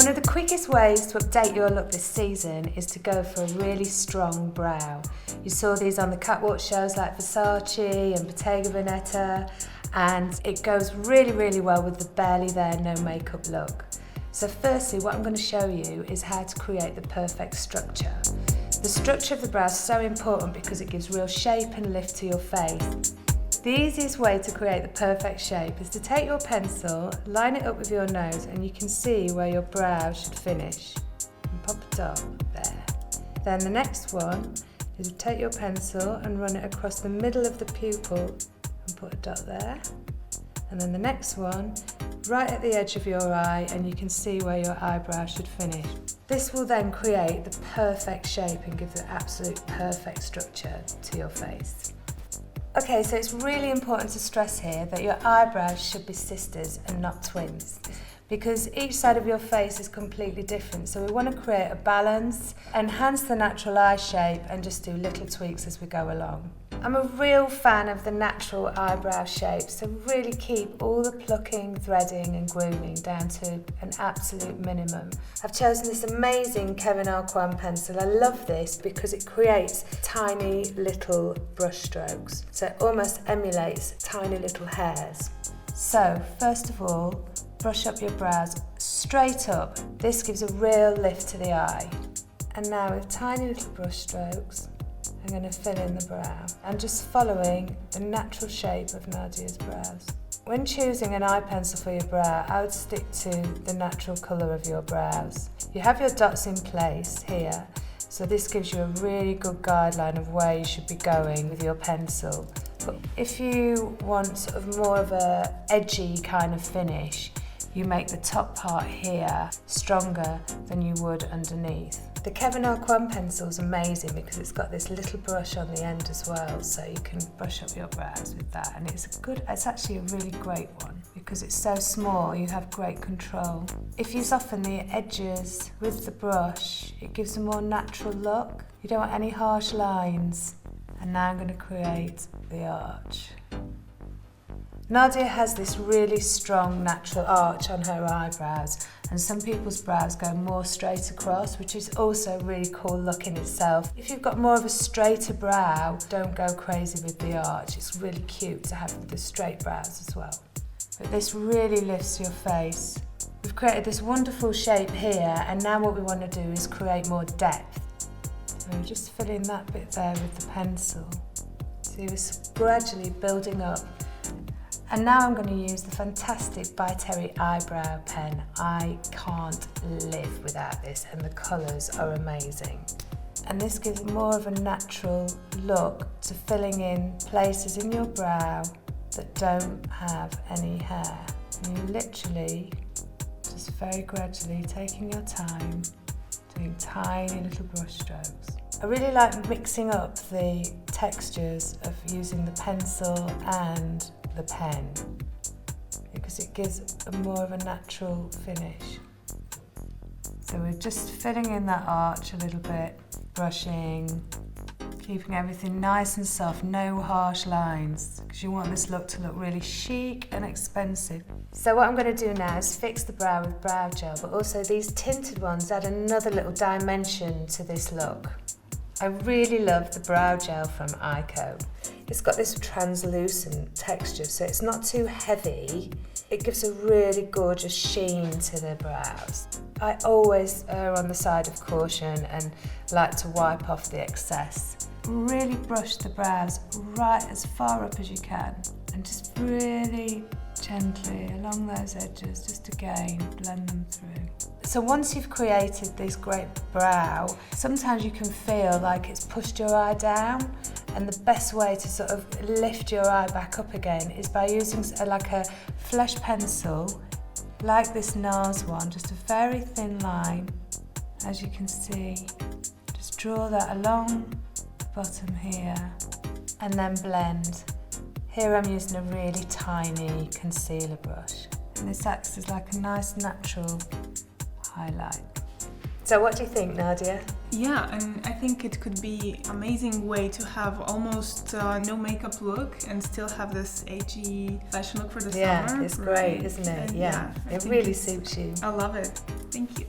One of the quickest ways to update your look this season is to go for a really strong brow. You saw these on the catwalk shows like Versace and Bottega Veneta, and it goes really, really well with the barely there, no makeup look. So firstly, what I'm going to show you is how to create the perfect structure. The structure of the brow is so important because it gives real shape and lift to your face. The easiest way to create the perfect shape is to take your pencil, line it up with your nose, and you can see where your brow should finish. And pop a dot there. Then the next one is to take your pencil and run it across the middle of the pupil and put a dot there. And then the next one, right at the edge of your eye, and you can see where your eyebrow should finish. This will then create the perfect shape and give the absolute perfect structure to your face. Okay, so it's really important to stress here that your eyebrows should be sisters and not twins, because each side of your face is completely different. So we want to create a balance, enhance the natural eye shape, and just do little tweaks as we go along. I'm a real fan of the natural eyebrow shape, so really keep all the plucking, threading and grooming down to an absolute minimum. I've chosen this amazing Karen Alder pencil. I love this because it creates tiny little brush strokes, so it almost emulates tiny little hairs. So first of all, brush up your brows straight up. This gives a real lift to the eye. And now with tiny little brush strokes, I'm going to fill in the brow. I'm just following the natural shape of Nadia's brows. When choosing an eye pencil for your brow, I would stick to the natural colour of your brows. You have your dots in place here, so this gives you a really good guideline of where you should be going with your pencil. But if you want sort of more of a edgy kind of finish, you make the top part here stronger than you would underneath. The Karen Alder pencil is amazing because it's got this little brush on the end as well, so you can brush up your brows with that, and it's actually a really great one because it's so small, you have great control. If you soften the edges with the brush, it gives a more natural look. You don't want any harsh lines. And now I'm going to create the arch. Nadia has this really strong natural arch on her eyebrows, and some people's brows go more straight across, which is also a really cool look in itself. If you've got more of a straighter brow, don't go crazy with the arch. It's really cute to have the straight brows as well. But this really lifts your face. We've created this wonderful shape here, and now what we want to do is create more depth. So we're just filling that bit there with the pencil. So you're gradually building up. And now I'm going to use the fantastic By Terry eyebrow pen. I can't live without this, and the colours are amazing. And this gives more of a natural look to filling in places in your brow that don't have any hair. And you literally, just very gradually taking your time, doing tiny little brush strokes. I really like mixing up the textures of using the pencil and the pen because it gives a more of a natural finish. So we're just filling in that arch a little bit, brushing, keeping everything nice and soft, no harsh lines, because you want this look to look really chic and expensive. So what I'm going to do now is fix the brow with brow gel, but also these tinted ones add another little dimension to this look. I really love the brow gel from Ico. It's got this translucent texture, so it's not too heavy. It gives a really gorgeous sheen to the brows. I always err on the side of caution and like to wipe off the excess. Really brush the brows right as far up as you can, and just really gently along those edges, just again blend them through. So once you've created this great brow, sometimes you can feel like it's pushed your eye down, and the best way to sort of lift your eye back up again is by using like a flesh pencil, like this NARS one, just a very thin line, as you can see. Just draw that along the bottom here, and then blend. Here I'm using a really tiny concealer brush, and this acts as like a nice natural highlight. So what do you think, Nadia? Yeah, and I think it could be an amazing way to have almost no makeup look and still have this agey fashion look for the summer. Yeah, it's great, isn't it? And Yeah, I it think really suits you. I love it. Thank you.